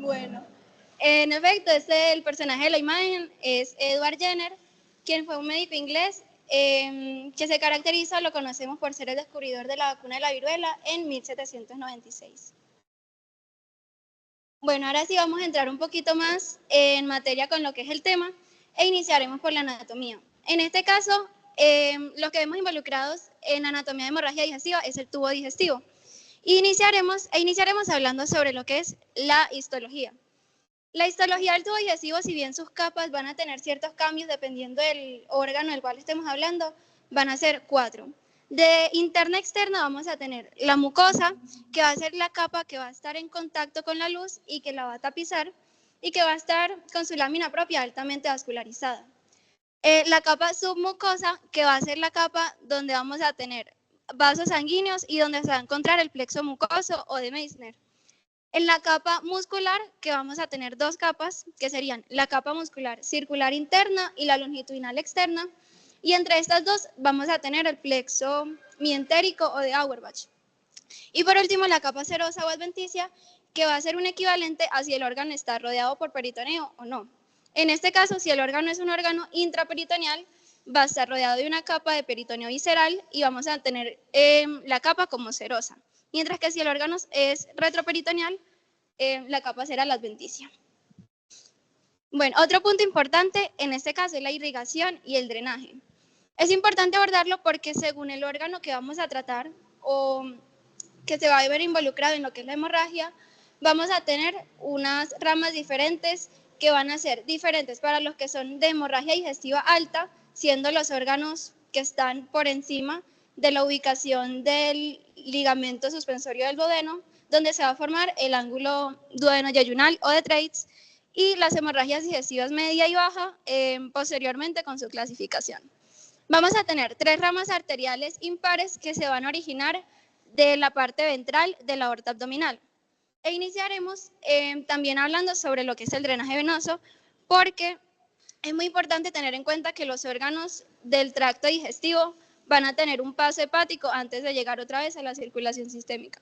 Bueno, en efecto, el personaje de la imagen es Edward Jenner, quien fue un médico inglés que se caracteriza, lo conocemos por ser el descubridor de la vacuna de la viruela en 1796. Bueno, ahora sí vamos a entrar un poquito más en materia con lo que es el tema e iniciaremos por la anatomía. En este caso, los que vemos involucrados en anatomía de hemorragia digestiva es el tubo digestivo. Iniciaremos hablando sobre lo que es la histología. La histología del tubo digestivo, si bien sus capas van a tener ciertos cambios dependiendo del órgano del cual estemos hablando, van a ser 4. De interna a externa vamos a tener la mucosa, que va a ser la capa que va a estar en contacto con la luz y que la va a tapizar y que va a estar con su lámina propia altamente vascularizada. La capa submucosa, que va a ser la capa donde vamos a tener vasos sanguíneos y donde se va a encontrar el plexo mucoso o de Meissner. En la capa muscular, que vamos a tener 2 capas, que serían la capa muscular circular interna y la longitudinal externa, y entre estas dos vamos a tener el plexo mientérico o de Auerbach. Y por último, la capa serosa o adventicia, que va a ser un equivalente a si el órgano está rodeado por peritoneo o no. En este caso, si el órgano es un órgano intraperitoneal, va a estar rodeado de una capa de peritoneo visceral y vamos a tener la capa como serosa. Mientras que si el órgano es retroperitoneal, la capa será la adventicia. Bueno, otro punto importante en este caso es la irrigación y el drenaje. Es importante abordarlo porque según el órgano que vamos a tratar o que se va a ver involucrado en lo que es la hemorragia, vamos a tener unas ramas diferentes que van a ser diferentes para los que son de hemorragia digestiva alta, siendo los órganos que están por encima de la ubicación del ligamento suspensorio del duodeno, donde se va a formar el ángulo duodeno-yeyunal o de Treitz, y las hemorragias digestivas media y baja posteriormente con su clasificación. Vamos a tener 3 ramas arteriales impares que se van a originar de la parte ventral de la aorta abdominal. E iniciaremos también hablando sobre lo que es el drenaje venoso, porque es muy importante tener en cuenta que los órganos del tracto digestivo van a tener un paso hepático antes de llegar otra vez a la circulación sistémica.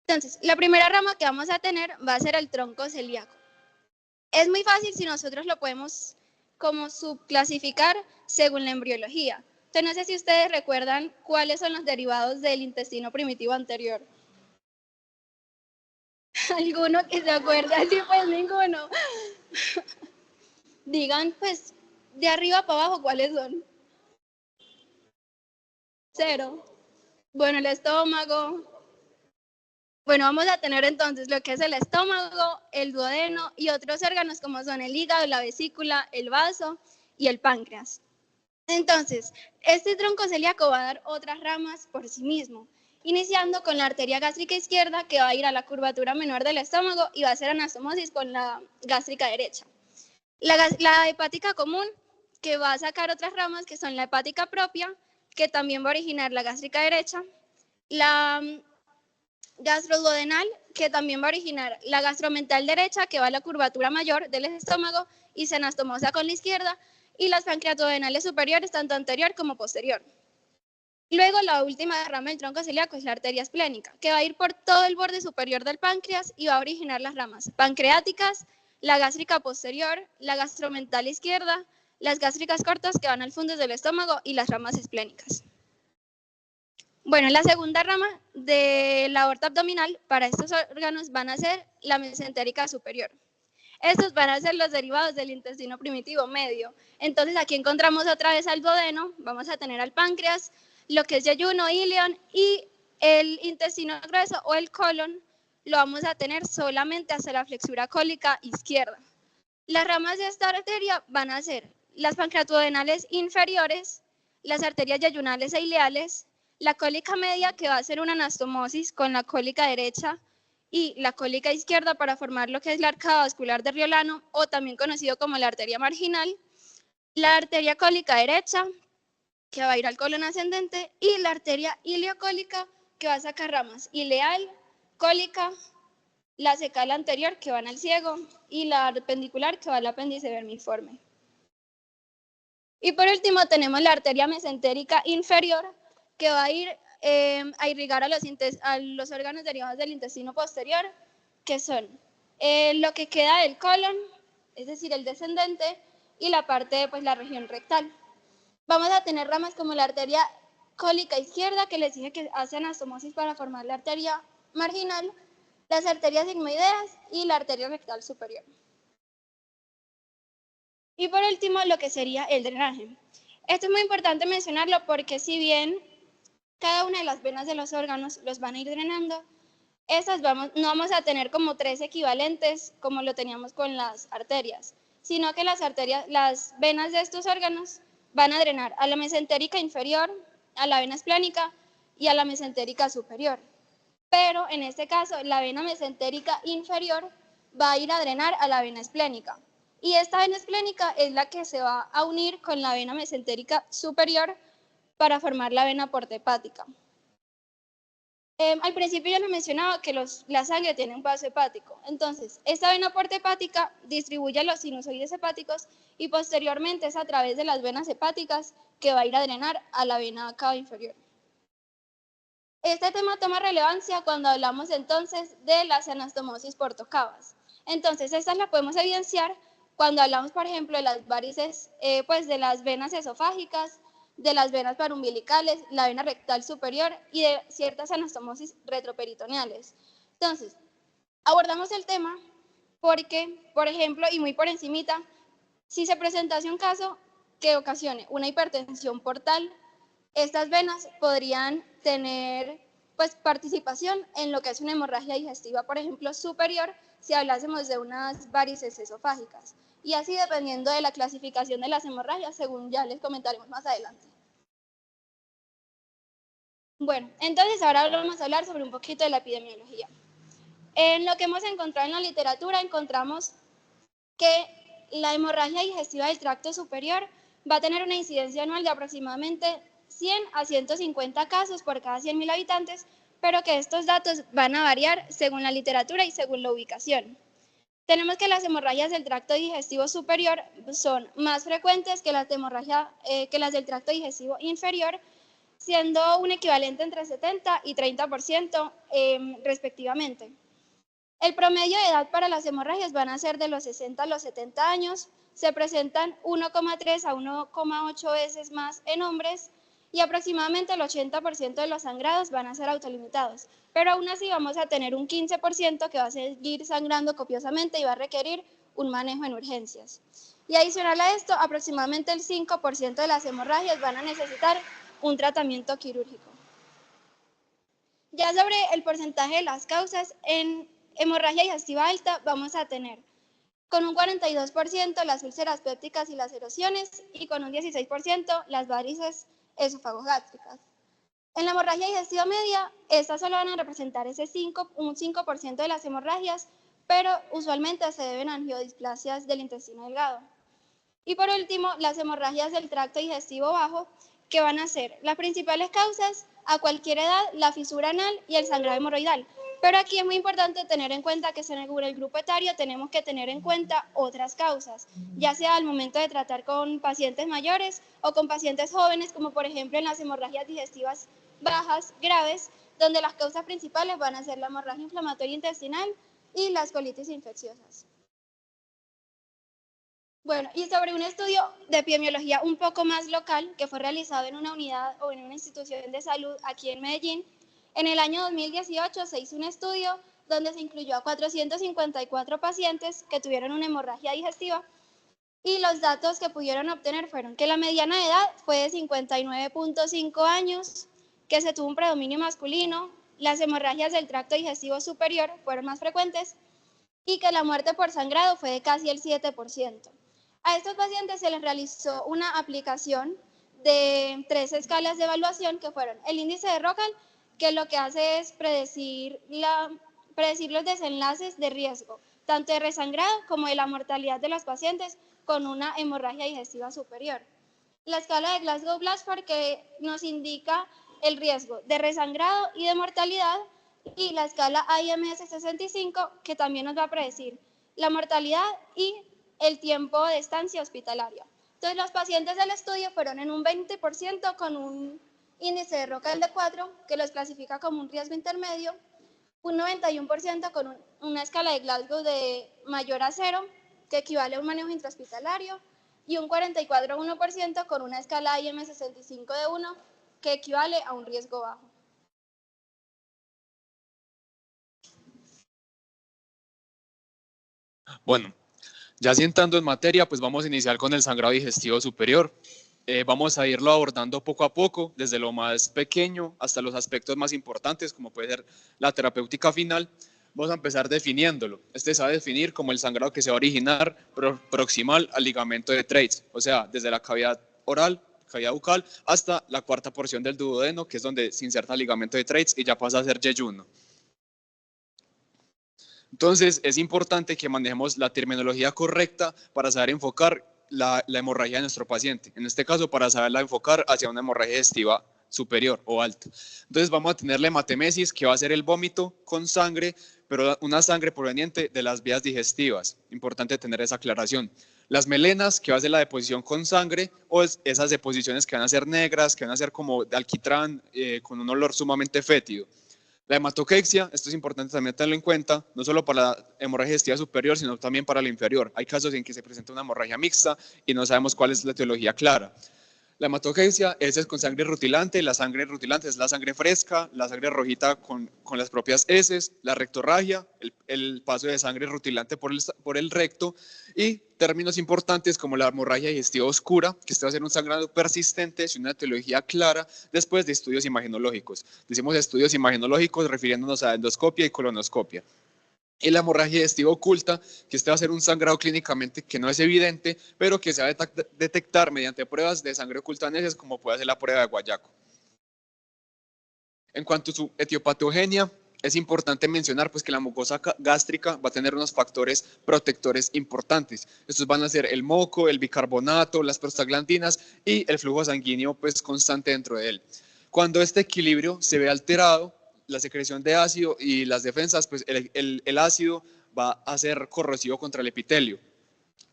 Entonces, la primera rama que vamos a tener va a ser el tronco celíaco. Es muy fácil si nosotros lo podemos como subclasificar según la embriología. Entonces, no sé si ustedes recuerdan cuáles son los derivados del intestino primitivo anterior. ¿Alguno que se acuerda? Sí, pues ninguno. Digan, pues, de arriba para abajo, ¿cuáles son? 0. Bueno, el estómago. Bueno, vamos a tener entonces lo que es el estómago, el duodeno y otros órganos como son el hígado, la vesícula, el vaso y el páncreas. Entonces, este tronco celíaco va a dar otras ramas por sí mismo, iniciando con la arteria gástrica izquierda que va a ir a la curvatura menor del estómago y va a hacer anastomosis con la gástrica derecha. La hepática común, que va a sacar otras ramas que son la hepática propia, que también va a originar la gástrica derecha, la gastroduodenal, que también va a originar la gastromental derecha, que va a la curvatura mayor del estómago y se anastomosa con la izquierda, y las pancreatodenales superiores, tanto anterior como posterior. Luego, la última rama del tronco celíaco es la arteria esplénica, que va a ir por todo el borde superior del páncreas y va a originar las ramas pancreáticas, la gástrica posterior, la gastromental izquierda, las gástricas cortas que van al fondo del estómago y las ramas esplénicas. Bueno, la segunda rama de la aorta abdominal para estos órganos van a ser la mesentérica superior. Estos van a ser los derivados del intestino primitivo medio. Entonces aquí encontramos otra vez al duodeno, vamos a tener al páncreas, lo que es yeyuno, ilion, y el intestino grueso o el colon lo vamos a tener solamente hasta la flexura cólica izquierda. Las ramas de esta arteria van a ser las pancreatodenales inferiores, las arterias yeyunales e ileales, la cólica media, que va a ser una anastomosis con la cólica derecha, y la cólica izquierda para formar lo que es la arcada vascular de Riolano, o también conocido como la arteria marginal, la arteria cólica derecha, que va a ir al colon ascendente, y la arteria ileocólica, que va a sacar ramas ileal, cólica, la cecal anterior, que van al ciego, y la perpendicular, que va al apéndice vermiforme. Y por último tenemos la arteria mesentérica inferior, que va a ir a irrigar a los órganos derivados del intestino posterior, que son lo que queda del colon, es decir, el descendente, y la parte, pues la región rectal. Vamos a tener ramas como la arteria cólica izquierda, que les dije que hace anastomosis para formar la arteria marginal, las arterias sigmoideas y la arteria rectal superior. Y por último, lo que sería el drenaje. Esto es muy importante mencionarlo porque si bien cada una de las venas de los órganos los van a ir drenando, no vamos a tener como 3 equivalentes como lo teníamos con las arterias, sino que las venas de estos órganos van a drenar a la mesentérica inferior, a la vena esplénica y a la mesentérica superior. Pero en este caso, la vena mesentérica inferior va a ir a drenar a la vena esplénica. Y esta vena esplénica es la que se va a unir con la vena mesentérica superior para formar la vena porta hepática. Al principio ya lo mencionaba que la sangre tiene un vaso hepático. Entonces, esta vena porta hepática distribuye a los sinusoides hepáticos y posteriormente es a través de las venas hepáticas que va a ir a drenar a la vena cava inferior. Este tema toma relevancia cuando hablamos entonces de las anastomosis portocavas. Entonces, estas las podemos evidenciar cuando hablamos, por ejemplo, de las varices, pues de las venas esofágicas, de las venas paraumbilicales, la vena rectal superior y de ciertas anastomosis retroperitoneales. Entonces, abordamos el tema porque, por ejemplo, y muy por encimita, si se presentase un caso que ocasione una hipertensión portal, estas venas podrían tener pues participación en lo que es una hemorragia digestiva, por ejemplo, superior, si hablásemos de unas varices esofágicas. Y así dependiendo de la clasificación de las hemorragias, según ya les comentaremos más adelante. Bueno, entonces ahora vamos a hablar sobre un poquito de la epidemiología. En lo que hemos encontrado en la literatura, encontramos que la hemorragia digestiva del tracto superior va a tener una incidencia anual de aproximadamente 100 a 150 casos por cada 100.000 habitantes, pero que estos datos van a variar según la literatura y según la ubicación. Tenemos que las hemorragias del tracto digestivo superior son más frecuentes que las del tracto digestivo inferior, siendo un equivalente entre 70 y 30% respectivamente. El promedio de edad para las hemorragias van a ser de los 60 a los 70 años, se presentan 1,3 a 1,8 veces más en hombres y aproximadamente el 80% de los sangrados van a ser autolimitados, pero aún así vamos a tener un 15% que va a seguir sangrando copiosamente y va a requerir un manejo en urgencias. Y adicional a esto, aproximadamente el 5% de las hemorragias van a necesitar un tratamiento quirúrgico. Ya sobre el porcentaje de las causas, en hemorragia digestiva alta vamos a tener con un 42% las úlceras pépticas y las erosiones y con un 16% las varices esofagogástricas. En la hemorragia digestiva media, estas solo van a representar un 5% de las hemorragias, pero usualmente se deben a angiodisplasias del intestino delgado. Y por último, las hemorragias del tracto digestivo bajo, que van a ser las principales causas a cualquier edad, la fisura anal y el sangrado hemorroidal. Pero aquí es muy importante tener en cuenta que según el grupo etario tenemos que tener en cuenta otras causas, ya sea al momento de tratar con pacientes mayores o con pacientes jóvenes, como por ejemplo en las hemorragias digestivas bajas graves, donde las causas principales van a ser la hemorragia inflamatoria intestinal y las colitis infecciosas. Bueno, y sobre un estudio de epidemiología un poco más local, que fue realizado en una unidad o en una institución de salud aquí en Medellín, en el año 2018 se hizo un estudio donde se incluyó a 454 pacientes que tuvieron una hemorragia digestiva y los datos que pudieron obtener fueron que la mediana de edad fue de 59.5 años, que se tuvo un predominio masculino, las hemorragias del tracto digestivo superior fueron más frecuentes y que la muerte por sangrado fue de casi el 7%. A estos pacientes se les realizó una aplicación de 3 escalas de evaluación que fueron el índice de Rocan, que lo que hace es predecir los desenlaces de riesgo, tanto de resangrado como de la mortalidad de los pacientes con una hemorragia digestiva superior. La escala de Glasgow-Blatchford, que nos indica el riesgo de resangrado y de mortalidad, y la escala IMS-65, que también nos va a predecir la mortalidad y el tiempo de estancia hospitalaria. Entonces, los pacientes del estudio fueron en un 20% con un índice de Roca de 4, que los clasifica como un riesgo intermedio, un 91% con una escala de Glasgow de mayor a 0, que equivale a un manejo intrahospitalario, y un 44,1% con una escala IM65 de 1, que equivale a un riesgo bajo. Bueno, ya entrando en materia, pues vamos a iniciar con el sangrado digestivo superior. Vamos a irlo abordando poco a poco, desde lo más pequeño hasta los aspectos más importantes, como puede ser la terapéutica final. Vamos a empezar definiéndolo. Este se va a definir como el sangrado que se va a originar proximal al ligamento de Treitz, o sea, desde la cavidad oral, cavidad bucal, hasta la cuarta porción del duodeno, que es donde se inserta el ligamento de Treitz y ya pasa a ser yeyuno. Entonces, es importante que manejemos la terminología correcta para saber enfocar la hemorragia de nuestro paciente. En este caso, para saberla enfocar hacia una hemorragia digestiva superior o alta. Entonces, vamos a tener la hematemesis, que va a ser el vómito con sangre, pero una sangre proveniente de las vías digestivas. Importante tener esa aclaración. Las melenas, que va a ser la deposición con sangre, o esas deposiciones que van a ser negras, que van a ser como de alquitrán, con un olor sumamente fétido. La hematoquexia, esto es importante también tenerlo en cuenta, no solo para la hemorragia digestiva superior, sino también para la inferior. Hay casos en que se presenta una hemorragia mixta y no sabemos cuál es la etiología clara. La hematoquexia es con sangre rutilante, la sangre rutilante es la sangre fresca, la sangre rojita con las propias heces, la rectorragia, el paso de sangre rutilante por el recto, y términos importantes como la hemorragia digestiva oscura, que este va a ser un sangrado persistente sin una etiología clara después de estudios imagenológicos. Decimos estudios imagenológicos refiriéndonos a endoscopia y colonoscopia. Y la hemorragia digestiva oculta, que este va a ser un sangrado clínicamente que no es evidente, pero que se va a detectar mediante pruebas de sangre oculta en heces, como puede ser la prueba de Guayaco. En cuanto a su etiopatogenia, es importante mencionar pues, que la mucosa gástrica va a tener unos factores protectores importantes. Estos van a ser el moco, el bicarbonato, las prostaglandinas y el flujo sanguíneo pues, constante dentro de él. Cuando este equilibrio se ve alterado, la secreción de ácido y las defensas, pues el ácido va a ser corrosivo contra el epitelio.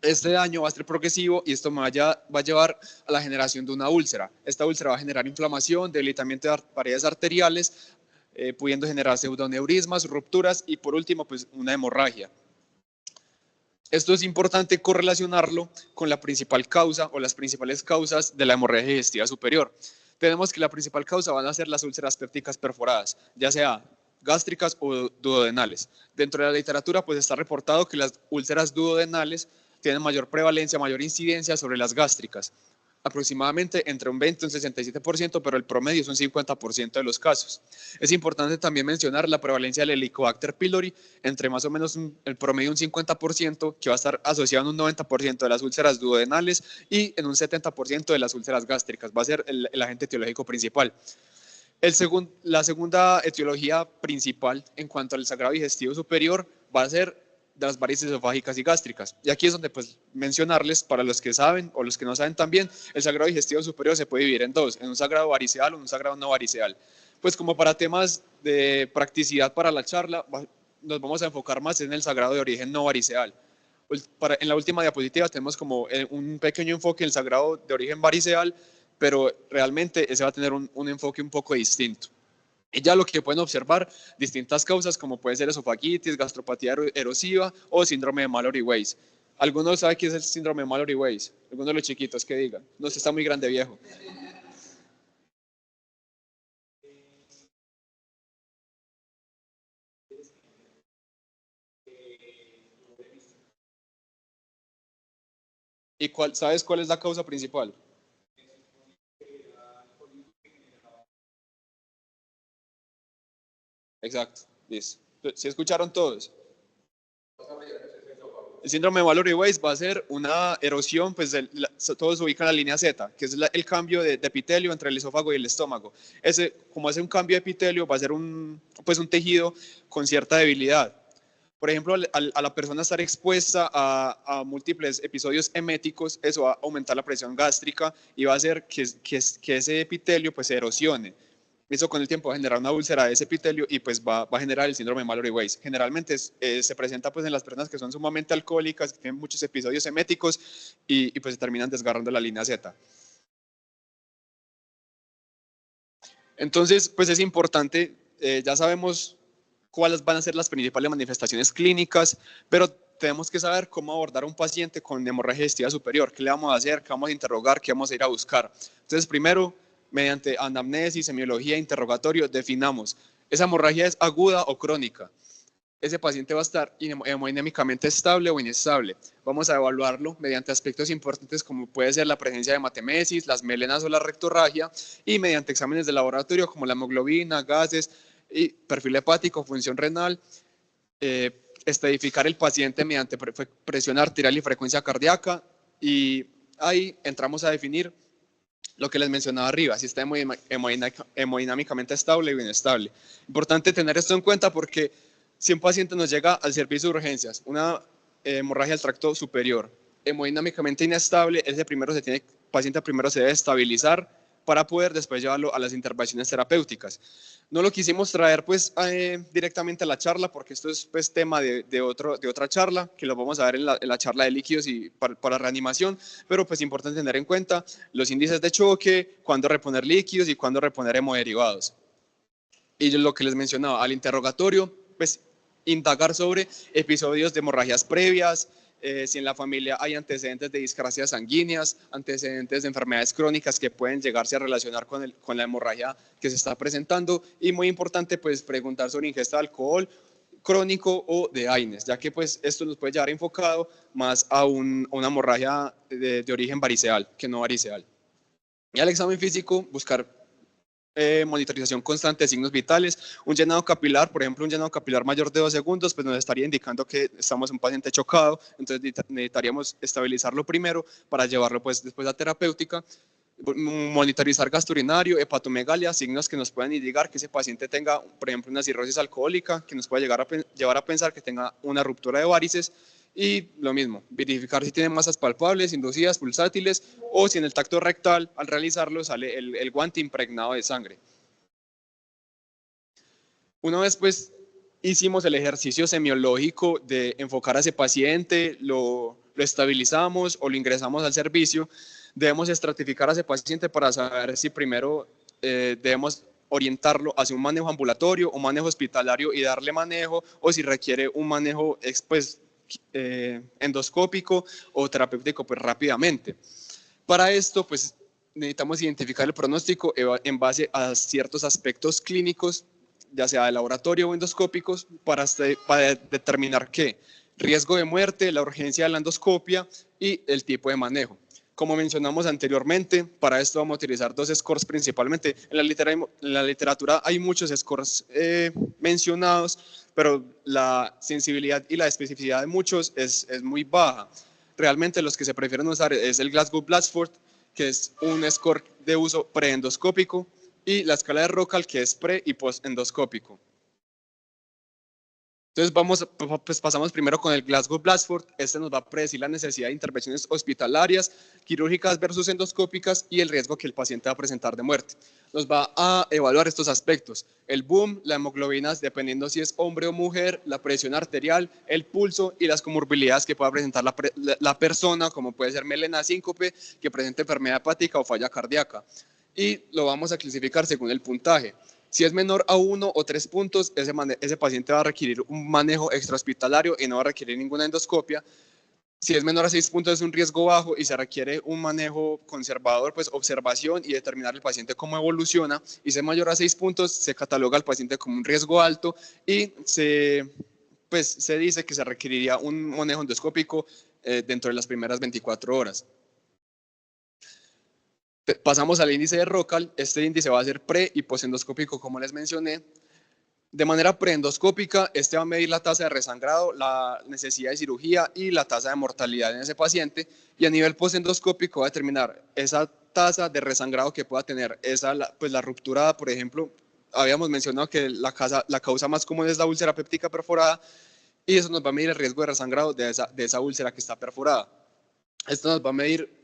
Este daño va a ser progresivo y esto va a llevar a la generación de una úlcera. Esta úlcera va a generar inflamación, debilitamiento de paredes arteriales, pudiendo generar pseudoneurismas, rupturas y por último, pues una hemorragia. Esto es importante correlacionarlo con la principal causa o las principales causas de la hemorragia digestiva superior. Tenemos que la principal causa van a ser las úlceras pépticas perforadas, ya sea gástricas o duodenales. Dentro de la literatura pues está reportado que las úlceras duodenales tienen mayor prevalencia, mayor incidencia sobre las gástricas, aproximadamente entre un 20 y un 67%, pero el promedio es un 50% de los casos. Es importante también mencionar la prevalencia del Helicobacter pylori, entre más o menos el promedio un 50%, que va a estar asociado en un 90% de las úlceras duodenales y en un 70% de las úlceras gástricas. Va a ser el agente etiológico principal. La segunda etiología principal en cuanto al sangrado digestivo superior va a ser de las varices esofágicas y gástricas. Y aquí es donde pues mencionarles, para los que saben o los que no saben también, el sangrado digestivo superior se puede dividir en dos, en un sangrado variceal o un sangrado no variceal. Pues como para temas de practicidad para la charla, nos vamos a enfocar más en el sangrado de origen no variceal. En la última diapositiva tenemos como un pequeño enfoque en el sangrado de origen variceal, pero realmente ese va a tener un enfoque un poco distinto. Y ya lo que pueden observar, distintas causas como puede ser esofagitis, gastropatía erosiva o síndrome de Mallory-Weiss. ¿Alguno sabe qué es el síndrome de Mallory-Weiss? Algunos de los chiquitos que digan. No, se está muy grande, viejo. ¿Y sabes cuál es la causa principal? Exacto, listo. ¿Sí escucharon todos? El síndrome de Mallory-Weiss va a ser una erosión, pues todos se ubican en la línea Z, que es el cambio de epitelio entre el esófago y el estómago. Como hace un cambio de epitelio, va a ser pues un tejido con cierta debilidad. Por ejemplo, a la persona estar expuesta a múltiples episodios eméticos, eso va a aumentar la presión gástrica y va a hacer que ese epitelio pues, se erosione. Eso con el tiempo va a generar una úlcera de ese epitelio y pues va a generar el síndrome de Mallory-Weiss. Generalmente se presenta pues en las personas que son sumamente alcohólicas, que tienen muchos episodios eméticos y pues se terminan desgarrando la línea Z. Entonces, pues es importante, ya sabemos cuáles van a ser las principales manifestaciones clínicas, pero tenemos que saber cómo abordar a un paciente con hemorragia digestiva superior, qué le vamos a hacer, qué vamos a interrogar, qué vamos a ir a buscar. Entonces, primero, mediante anamnesis, semiología, interrogatorio, definamos, ¿esa hemorragia es aguda o crónica? Ese paciente va a estar hemodinámicamente estable o inestable. Vamos a evaluarlo mediante aspectos importantes como puede ser la presencia de hematemesis, las melenas o la rectorragia, y mediante exámenes de laboratorio como la hemoglobina, gases, y perfil hepático, función renal, estadificar el paciente mediante presión arterial y frecuencia cardíaca, y ahí entramos a definir lo que les mencionaba arriba, si está hemodinámicamente estable o inestable. Importante tener esto en cuenta porque si un paciente nos llega al servicio de urgencias, una hemorragia del tracto superior, hemodinámicamente inestable, paciente primero se debe estabilizar para poder después llevarlo a las intervenciones terapéuticas. No lo quisimos traer pues directamente a la charla porque esto es pues tema de otra charla que lo vamos a ver en la charla de líquidos y para reanimación, pero pues importante tener en cuenta los índices de choque, cuándo reponer líquidos y cuándo reponer hemoderivados. Y lo que les mencionaba, al interrogatorio, pues indagar sobre episodios de hemorragias previas, si en la familia hay antecedentes de discrasias sanguíneas, antecedentes de enfermedades crónicas que pueden llegarse a relacionar con la hemorragia que se está presentando, y muy importante pues preguntar sobre ingesta de alcohol crónico o de AINES, ya que pues esto nos puede llevar enfocado más a una hemorragia de origen variceal que no variceal. Y al examen físico, buscar monitorización constante de signos vitales. Un llenado capilar, por ejemplo, un llenado capilar mayor de 2 segundos, pues nos estaría indicando que estamos en un paciente chocado, entonces necesitaríamos estabilizarlo primero para llevarlo pues después a terapéutica. Monitorizar gastrourinario, hepatomegalia, signos que nos puedan indicar que ese paciente tenga, por ejemplo, una cirrosis alcohólica, que nos pueda llevar a pensar que tenga una ruptura de varices. Y lo mismo, verificar si tiene masas palpables, inducidas, pulsátiles, o si en el tacto rectal, al realizarlo, sale el guante impregnado de sangre. Una vez pues hicimos el ejercicio semiológico de enfocar a ese paciente, lo estabilizamos o lo ingresamos al servicio, debemos estratificar a ese paciente para saber si primero debemos orientarlo hacia un manejo ambulatorio o manejo hospitalario y darle manejo, o si requiere un manejo pues, endoscópico o terapéutico pues rápidamente. Para esto pues necesitamos identificar el pronóstico en base a ciertos aspectos clínicos, ya sea de laboratorio o endoscópicos, para determinar qué: riesgo de muerte, la urgencia de la endoscopia y el tipo de manejo. Como mencionamos anteriormente, para esto vamos a utilizar dos scores principalmente. En la literatura hay muchos scores mencionados, pero la sensibilidad y la especificidad de muchos es muy baja. Realmente los que se prefieren usar es el Glasgow-Blatchford, que es un score de uso preendoscópico, y la escala de Rockall, que es pre y post endoscópico. Entonces pasamos primero con el Glasgow-Blatchford. Este nos va a predecir la necesidad de intervenciones hospitalarias, quirúrgicas versus endoscópicas y el riesgo que el paciente va a presentar de muerte. Nos va a evaluar estos aspectos: el boom, la hemoglobina, dependiendo si es hombre o mujer, la presión arterial, el pulso y las comorbilidades que pueda presentar la persona, como puede ser melena, síncope, que presente enfermedad hepática o falla cardíaca. Y lo vamos a clasificar según el puntaje. Si es menor a 1 o 3 puntos, ese paciente va a requerir un manejo extrahospitalario y no va a requerir ninguna endoscopia. Si es menor a 6 puntos, es un riesgo bajo y se requiere un manejo conservador, pues observación y determinar el paciente cómo evoluciona. Y si es mayor a 6 puntos, se cataloga al paciente como un riesgo alto y se dice que se requeriría un manejo endoscópico dentro de las primeras 24 horas. Pasamos al índice de Rockall. Este índice va a ser pre y posendoscópico, como les mencioné. De manera preendoscópica, este va a medir la tasa de resangrado, la necesidad de cirugía y la tasa de mortalidad en ese paciente. Y a nivel posendoscópico va a determinar esa tasa de resangrado que pueda tener la ruptura. Por ejemplo, habíamos mencionado que la causa más común es la úlcera péptica perforada, y eso nos va a medir el riesgo de resangrado de esa úlcera que está perforada. Esto nos va a medir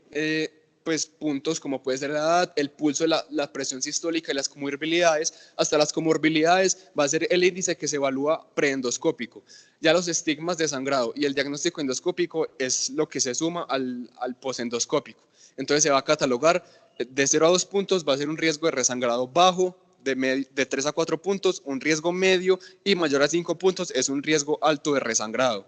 puntos como puede ser la edad, el pulso, la presión sistólica y las comorbilidades. Hasta las comorbilidades va a ser el índice que se evalúa preendoscópico. Ya los estigmas de sangrado y el diagnóstico endoscópico es lo que se suma al posendoscópico. Entonces se va a catalogar de 0 a 2 puntos, va a ser un riesgo de resangrado bajo, de 3 a 4 puntos, un riesgo medio, y mayor a 5 puntos es un riesgo alto de resangrado.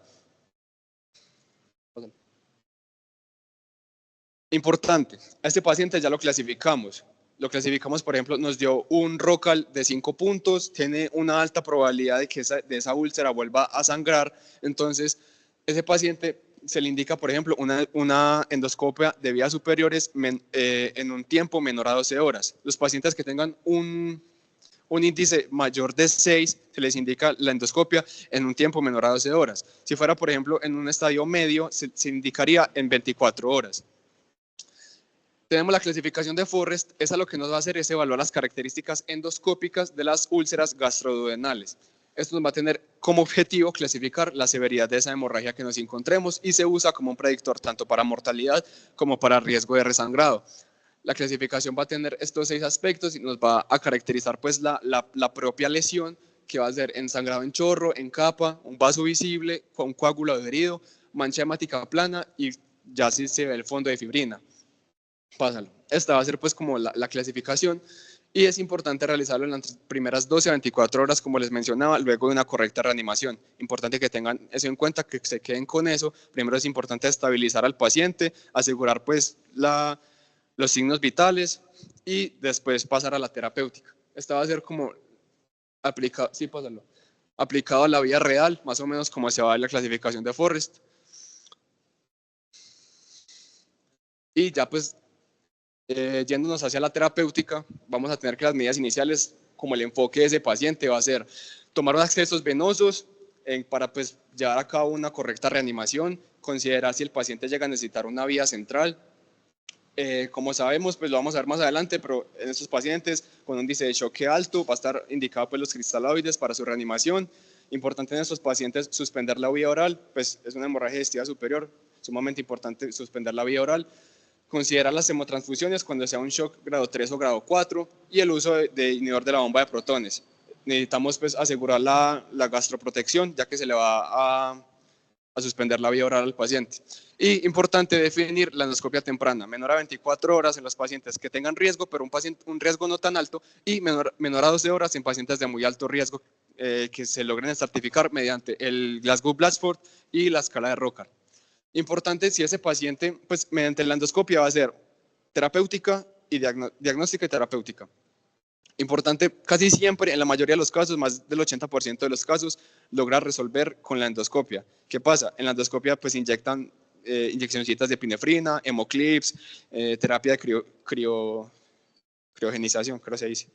Importante, a este paciente ya lo clasificamos. Lo clasificamos, por ejemplo, nos dio un ROCAL de 5 puntos, tiene una alta probabilidad de que de esa úlcera vuelva a sangrar. Entonces, ese paciente se le indica, por ejemplo, una endoscopia de vías superiores en un tiempo menor a 12 horas. Los pacientes que tengan un índice mayor de 6, se les indica la endoscopia en un tiempo menor a 12 horas. Si fuera, por ejemplo, en un estadio medio, se indicaría en 24 horas. Tenemos la clasificación de Forrest. Esa lo que nos va a hacer es evaluar las características endoscópicas de las úlceras gastroduodenales. Esto nos va a tener como objetivo clasificar la severidad de esa hemorragia que nos encontremos y se usa como un predictor tanto para mortalidad como para riesgo de resangrado. La clasificación va a tener estos 6 aspectos y nos va a caracterizar pues la propia lesión, que va a ser ensangrado en chorro, en capa, un vaso visible, un coágulo adherido, mancha hemática plana y ya sí se ve el fondo de fibrina. Pásalo. Esta va a ser pues como la clasificación y es importante realizarlo en las primeras 12 a 24 horas, como les mencionaba, luego de una correcta reanimación. Importante que tengan eso en cuenta, que se queden con eso. Primero es importante estabilizar al paciente, asegurar pues los signos vitales y después pasar a la terapéutica. Esta va a ser como aplicado, sí, pásalo, aplicado a la vida real, más o menos como se va a la clasificación de Forrest. Y ya pues yéndonos hacia la terapéutica, vamos a tener que las medidas iniciales, como el enfoque de ese paciente, va a ser tomar accesos venosos para pues, llevar a cabo una correcta reanimación, considerar si el paciente llega a necesitar una vía central. Como sabemos, pues lo vamos a ver más adelante, pero en estos pacientes con un índice de choque alto va a estar indicado pues, los cristaloides para su reanimación. Importante en estos pacientes suspender la vía oral, pues es una hemorragia digestiva superior, sumamente importante suspender la vía oral. Considerar las hemotransfusiones cuando sea un shock grado 3 o grado 4 y el uso de inhibidor de la bomba de protones. Necesitamos pues, asegurar la gastroprotección, ya que se le va a suspender la vía oral al paciente. Y importante definir la endoscopia temprana, menor a 24 horas en los pacientes que tengan riesgo, pero un riesgo no tan alto, y menor a 12 horas en pacientes de muy alto riesgo que se logren estratificar mediante el Glasgow Blackford y la escala de Rocker. Importante si ese paciente, pues mediante la endoscopia va a ser terapéutica y diagnóstica y terapéutica. Importante, casi siempre, en la mayoría de los casos, más del 80% de los casos, logra resolver con la endoscopia. ¿Qué pasa? En la endoscopia pues inyectan inyeccioncitas de epinefrina, hemoclips, terapia de criogenización, creo que se dice.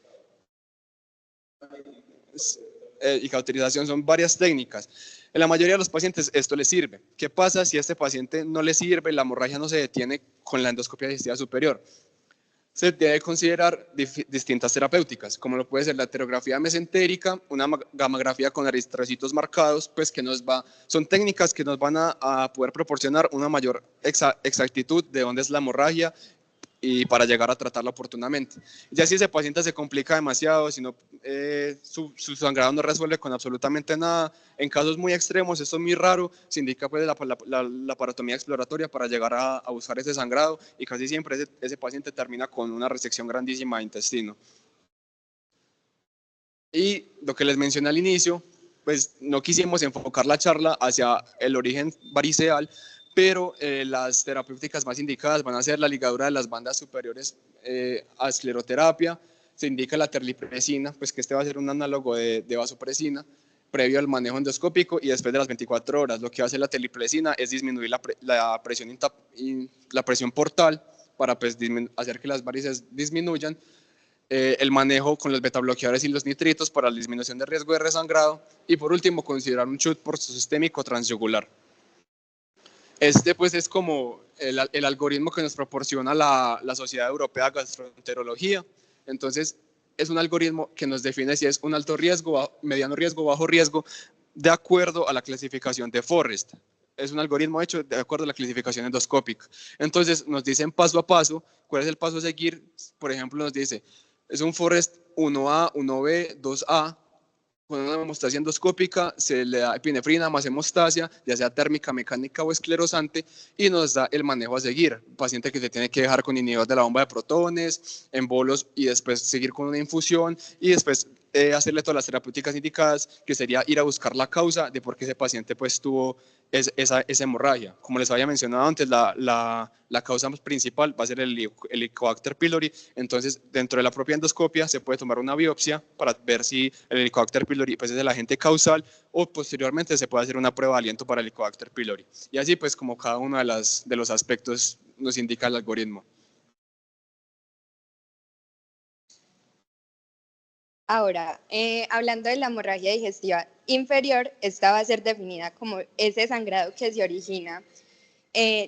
Y cauterización, son varias técnicas. En la mayoría de los pacientes esto les sirve. ¿Qué pasa si a este paciente no le sirve, la hemorragia no se detiene con la endoscopia digestiva superior? Se debe considerar distintas terapéuticas, como lo puede ser la heterografía mesentérica, una gamografía con eritrocitos marcados, pues que son técnicas que nos van a poder proporcionar una mayor exactitud de dónde es la hemorragia y para llegar a tratarla oportunamente. Ya si ese paciente se complica demasiado, si no, su sangrado no resuelve con absolutamente nada, en casos muy extremos, esto es muy raro, se indica pues la laparotomía exploratoria para llegar a buscar ese sangrado y casi siempre ese paciente termina con una resección grandísima de intestino. Y lo que les mencioné al inicio, pues no quisimos enfocar la charla hacia el origen variceal, pero las terapéuticas más indicadas van a ser la ligadura de las bandas superiores a escleroterapia. Se indica la terlipresina, pues que este va a ser un análogo de vasopresina, previo al manejo endoscópico y después de las 24 horas. Lo que hace la terlipresina es disminuir la presión portal para pues, hacer que las varices disminuyan. El manejo con los betabloqueadores y los nitritos para la disminución de riesgo de resangrado. Y por último, considerar un chute portosistémico transyugular. Este pues es como el algoritmo que nos proporciona la Sociedad Europea de Gastroenterología. Entonces es un algoritmo que nos define si es un alto riesgo, mediano riesgo, bajo riesgo, de acuerdo a la clasificación de Forrest. Es un algoritmo hecho de acuerdo a la clasificación endoscópica. Entonces nos dicen paso a paso cuál es el paso a seguir. Por ejemplo, nos dice, es un Forrest 1A, 1B, 2A, Con una hemostasia endoscópica se le da epinefrina más hemostasia, ya sea térmica, mecánica o esclerosante, y nos da el manejo a seguir. Paciente que se tiene que dejar con inhibidor de la bomba de protones, en bolos, y después seguir con una infusión, y después hacerle todas las terapéuticas indicadas, que sería ir a buscar la causa de por qué ese paciente pues tuvo esa hemorragia. Como les había mencionado antes, la causa principal va a ser el Helicobacter pylori. Entonces, dentro de la propia endoscopia se puede tomar una biopsia para ver si el Helicobacter pylori pues, es el agente causal, o posteriormente se puede hacer una prueba de aliento para el Helicobacter pylori. Y así pues como cada uno de los aspectos nos indica el algoritmo. Ahora, hablando de la hemorragia digestiva inferior, esta va a ser definida como ese sangrado que se origina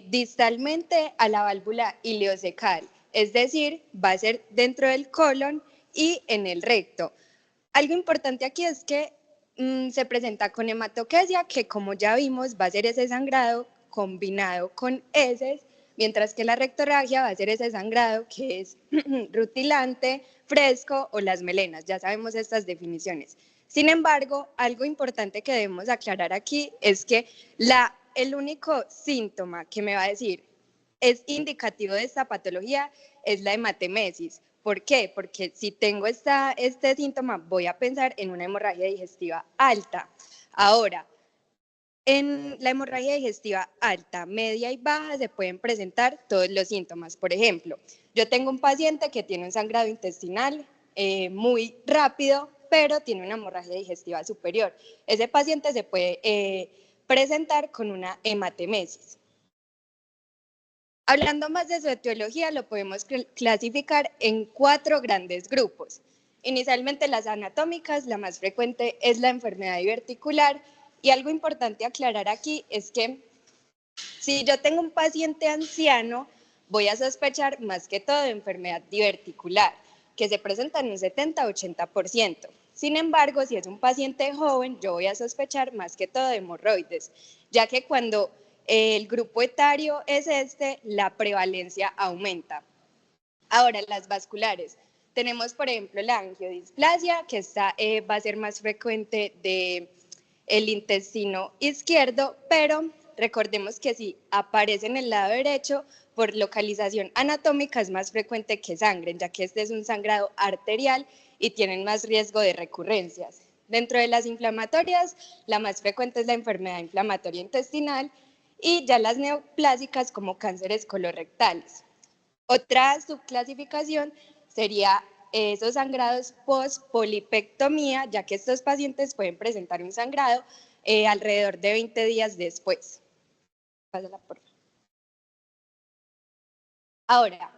distalmente a la válvula ileocecal, es decir, va a ser dentro del colon y en el recto. Algo importante aquí es que se presenta con hematoquesia, que como ya vimos va a ser ese sangrado combinado con heces, mientras que la rectorragia va a ser ese sangrado que es rutilante, fresco o las melenas. Ya sabemos estas definiciones. Sin embargo, algo importante que debemos aclarar aquí es que el único síntoma que me va a decir es indicativo de esta patología es la hematemesis. ¿Por qué? Porque si tengo este síntoma, voy a pensar en una hemorragia digestiva alta. Ahora, en la hemorragia digestiva alta, media y baja se pueden presentar todos los síntomas. Por ejemplo, yo tengo un paciente que tiene un sangrado intestinal muy rápido, pero tiene una hemorragia digestiva superior. Ese paciente se puede presentar con una hematemesis. Hablando más de su etiología, lo podemos clasificar en 4 grandes grupos. Inicialmente las anatómicas, la más frecuente es la enfermedad diverticular, y algo importante aclarar aquí es que si yo tengo un paciente anciano, voy a sospechar más que todo de enfermedad diverticular, que se presenta en un 70-80%. Sin embargo, si es un paciente joven, yo voy a sospechar más que todo de hemorroides, ya que cuando el grupo etario es la prevalencia aumenta. Ahora, las vasculares. Tenemos, por ejemplo, la angiodisplasia, que va a ser más frecuente del intestino izquierdo, pero recordemos que si aparece en el lado derecho, por localización anatómica es más frecuente que sangren, ya que este es un sangrado arterial y tienen más riesgo de recurrencias. Dentro de las inflamatorias, la más frecuente es la enfermedad inflamatoria intestinal, y ya las neoplásicas como cánceres colorectales. Otra subclasificación sería esos sangrados post-polipectomía, ya que estos pacientes pueden presentar un sangrado alrededor de 20 días después. Pásala, por favor. Ahora,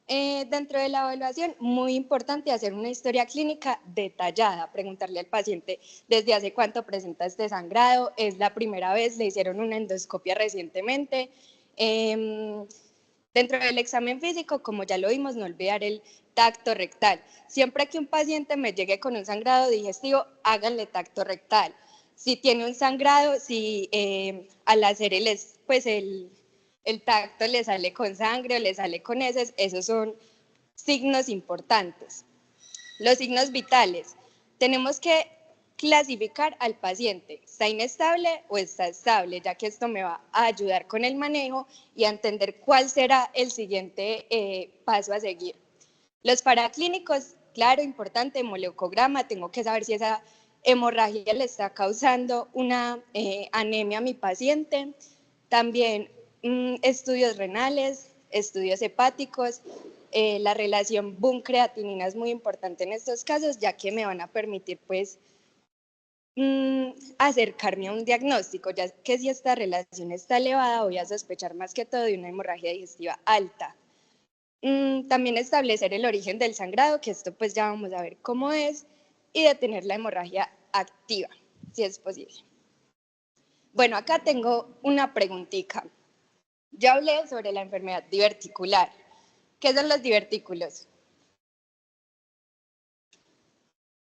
dentro de la evaluación, muy importante hacer una historia clínica detallada, preguntarle al paciente desde hace cuánto presenta este sangrado, es la primera vez, le hicieron una endoscopia recientemente. Dentro del examen físico, como ya lo vimos, no olvidar el tacto rectal. Siempre que un paciente me llegue con un sangrado digestivo, háganle tacto rectal. Si tiene un sangrado, si al hacer el tacto le sale con sangre o le sale con heces, esos son signos importantes. Los signos vitales. Tenemos que clasificar al paciente, ¿está inestable o está estable? Ya que esto me va a ayudar con el manejo y a entender cuál será el siguiente paso a seguir. Los paraclínicos, claro, importante, hemoleucograma, tengo que saber si esa hemorragia le está causando una anemia a mi paciente. También estudios renales, estudios hepáticos. La relación BUN-creatinina es muy importante en estos casos, ya que me van a permitir pues acercarme a un diagnóstico, ya que si esta relación está elevada, voy a sospechar más que todo de una hemorragia digestiva alta. También establecer el origen del sangrado, que esto pues ya vamos a ver cómo es, y detener la hemorragia activa, si es posible. Bueno, acá tengo una preguntita. Ya hablé sobre la enfermedad diverticular. ¿Qué son los divertículos?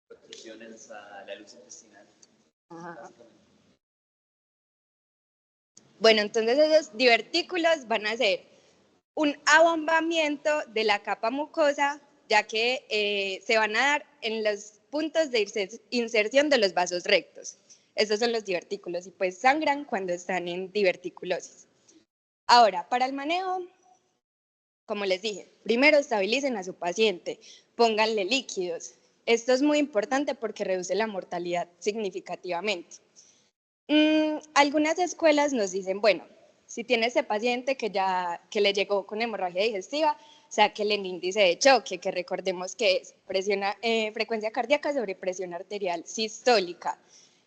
Protrusiones a la luz intestinal. Ajá. Bueno, entonces esos divertículos van a ser un abombamiento de la capa mucosa, ya que se van a dar en los puntos de inserción de los vasos rectos. Estos son los divertículos y pues sangran cuando están en diverticulosis. Ahora, para el manejo, como les dije, primero estabilicen a su paciente, pónganle líquidos. Esto es muy importante porque reduce la mortalidad significativamente. Algunas escuelas nos dicen, bueno, si tiene este paciente que le llegó con hemorragia digestiva, sáquele el índice de choque, que recordemos que es frecuencia cardíaca sobre presión arterial sistólica.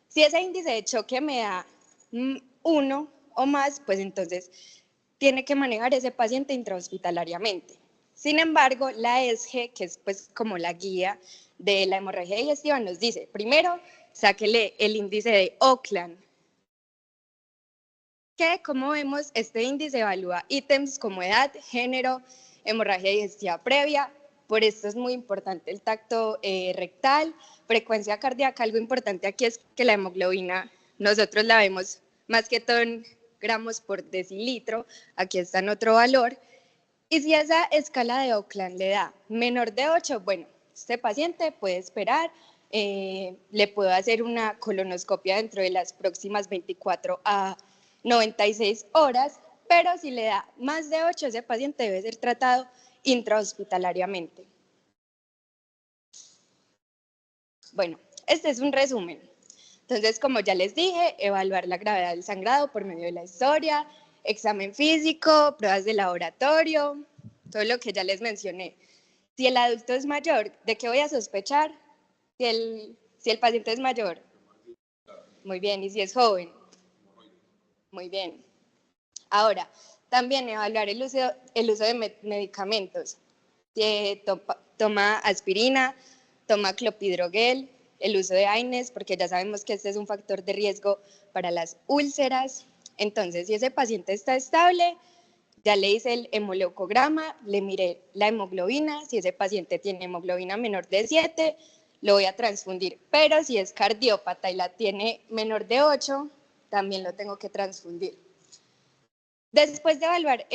Si ese índice de choque me da 1 o más, pues entonces tiene que manejar ese paciente intrahospitalariamente. Sin embargo, la ESG, que es pues como la guía de la hemorragia digestiva, nos dice, primero, sáquele el índice de Oakland, que como vemos, este índice evalúa ítems como edad, género, hemorragia digestiva previa. Por esto es muy importante el tacto rectal, frecuencia cardíaca. Algo importante aquí es que la hemoglobina nosotros la vemos más que todo en gramos por decilitro. Aquí está en otro valor. Y si esa escala de Oakland le da menor de 8, bueno, este paciente puede esperar. Le puedo hacer una colonoscopia dentro de las próximas 24 a 96 horas, pero si le da más de 8, ese paciente debe ser tratado intrahospitalariamente. Bueno, este es un resumen. Entonces, como ya les dije, evaluar la gravedad del sangrado por medio de la historia, examen físico, pruebas de laboratorio, todo lo que ya les mencioné. Si el adulto es mayor, ¿de qué voy a sospechar? Si el paciente es mayor. Muy bien, ¿y si es joven? Muy bien. Ahora, también evaluar el uso de medicamentos. Toma aspirina, toma clopidogrel, el uso de AINES, porque ya sabemos que este es un factor de riesgo para las úlceras. Entonces, si ese paciente está estable, ya le hice el hemoleucograma, le miré la hemoglobina. Si ese paciente tiene hemoglobina menor de 7, lo voy a transfundir. Pero si es cardiópata y la tiene menor de 8, también lo tengo que transfundir. Después de evaluar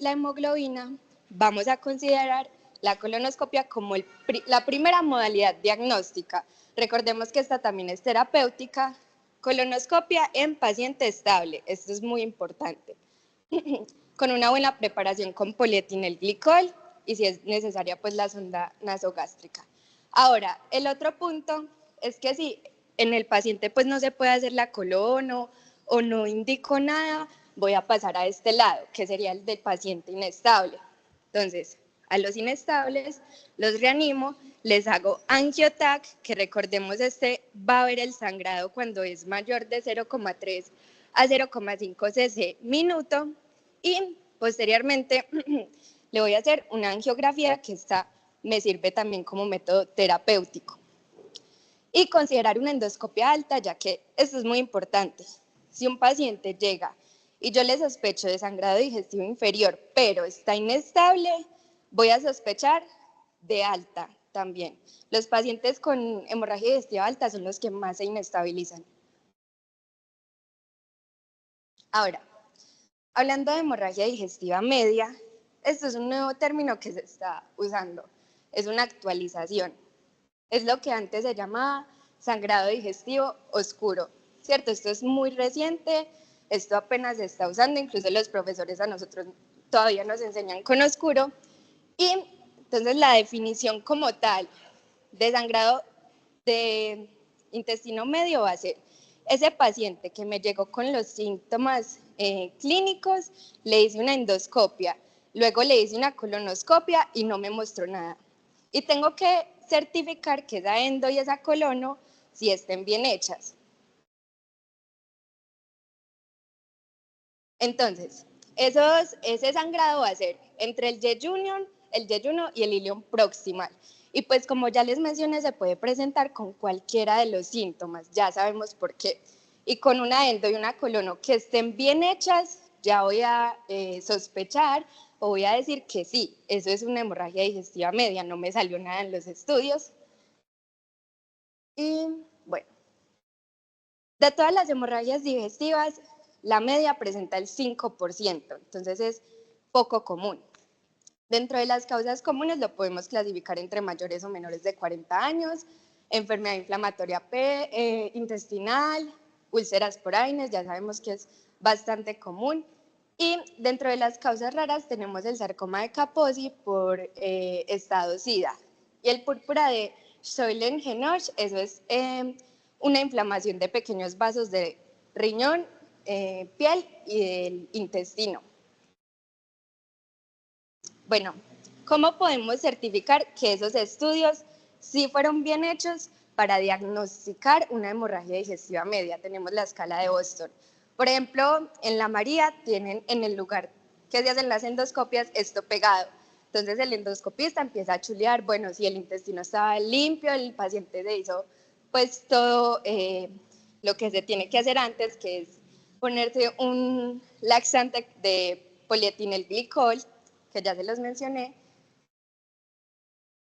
la hemoglobina, vamos a considerar la colonoscopia como la primera modalidad diagnóstica. Recordemos que esta también es terapéutica. Colonoscopia en paciente estable, esto es muy importante. Con una buena preparación con polietilenglicol y si es necesaria pues la sonda nasogástrica. Ahora, el otro punto es que si en el paciente pues no se puede hacer la colono o no indico nada, voy a pasar a este lado, que sería el del paciente inestable. Entonces, a los inestables los reanimo, les hago angiotac, que recordemos va a ver el sangrado cuando es mayor de 0,3 a 0,5 cc minuto y posteriormente le voy a hacer una angiografía que me sirve también como método terapéutico. Y considerar una endoscopia alta, ya que esto es muy importante. Si un paciente llega y yo le sospecho de sangrado digestivo inferior, pero está inestable, voy a sospechar de alta también. Los pacientes con hemorragia digestiva alta son los que más se inestabilizan. Ahora, hablando de hemorragia digestiva media, esto es un nuevo término que se está usando, es una actualización. Es lo que antes se llamaba sangrado digestivo oscuro, ¿cierto? Esto es muy reciente, esto apenas se está usando, incluso los profesores a nosotros todavía nos enseñan con oscuro. Y entonces la definición como tal de sangrado de intestino medio va a ser ese paciente que me llegó con los síntomas clínicos, le hice una endoscopia, luego le hice una colonoscopia y no me mostró nada. Y tengo que certificar que esa endo y esa colono si estén bien hechas. Entonces, ese sangrado va a ser entre el yeyuno y el ilion proximal. Y pues como ya les mencioné, se puede presentar con cualquiera de los síntomas, ya sabemos por qué. Y con una endo y una colono que estén bien hechas, ya voy a sospechar o voy a decir que sí, eso es una hemorragia digestiva media, no me salió nada en los estudios. Y bueno, de todas las hemorragias digestivas, la media presenta el 5%, entonces es poco común. Dentro de las causas comunes lo podemos clasificar entre mayores o menores de 40 años, enfermedad inflamatoria intestinal, úlceras por Aines, ya sabemos que es bastante común. Y dentro de las causas raras tenemos el sarcoma de Kaposi por estado SIDA. Y el púrpura de Scheulen-Henoch, eso es una inflamación de pequeños vasos de riñón, piel y del intestino. Bueno, ¿cómo podemos certificar que esos estudios sí fueron bien hechos para diagnosticar una hemorragia digestiva media? Tenemos la escala de Boston. Por ejemplo, en la María tienen en el lugar que se hacen las endoscopias esto pegado. Entonces el endoscopista empieza a chulear, bueno, si el intestino estaba limpio, el paciente se hizo pues todo lo que se tiene que hacer antes, que es ponerse un laxante de polietilenglicol, que ya se los mencioné.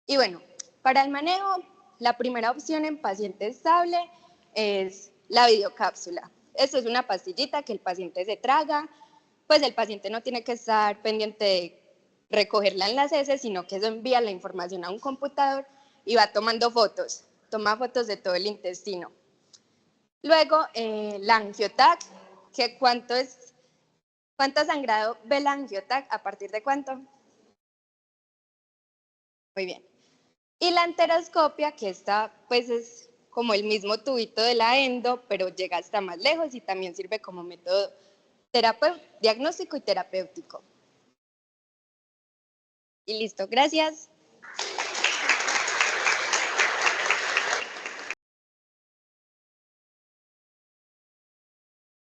Y bueno, para el manejo, la primera opción en paciente estable es la videocápsula. Esto es una pastillita que el paciente se traga, pues el paciente no tiene que estar pendiente de recogerla en las heces, sino que eso envía la información a un computador y va tomando fotos, toma fotos de todo el intestino. Luego, la angiotac, que ¿cuánto sangrado ve la angiotac? ¿A partir de cuánto? Muy bien. Y la enteroscopia, que esta pues es como el mismo tubito de la endo, pero llega hasta más lejos y también sirve como método diagnóstico y terapéutico. Y listo, gracias.